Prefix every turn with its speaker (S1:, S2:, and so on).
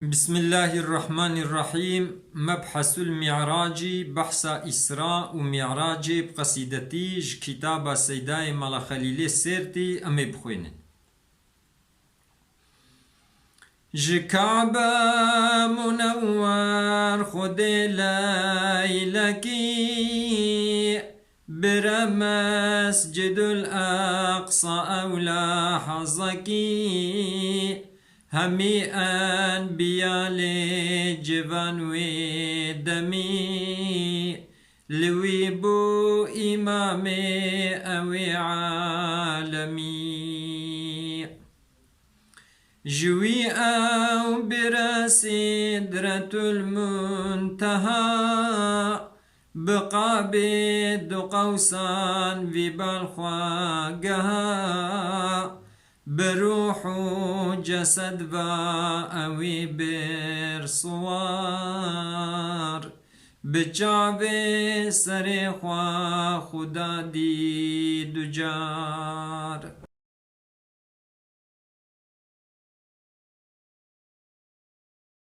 S1: بسم الله الرحمن الرحيم. مبحث المعراج، بحث إسراء ومعراج بقصيدتي كتاب سيداي ملا خليلي سيرتي أمي بخوين كعبة منور خد ليلكي برمسجد الأقصى أولى حظكي هميئا بيالي جبان ودمي لوي بو إمامي أوي عالمي جوي أو برسدرة المنتهى بقابد قوسان في بالخواقها بروح جسد أوي برصوار بجعب سريخوا خدا دي دجار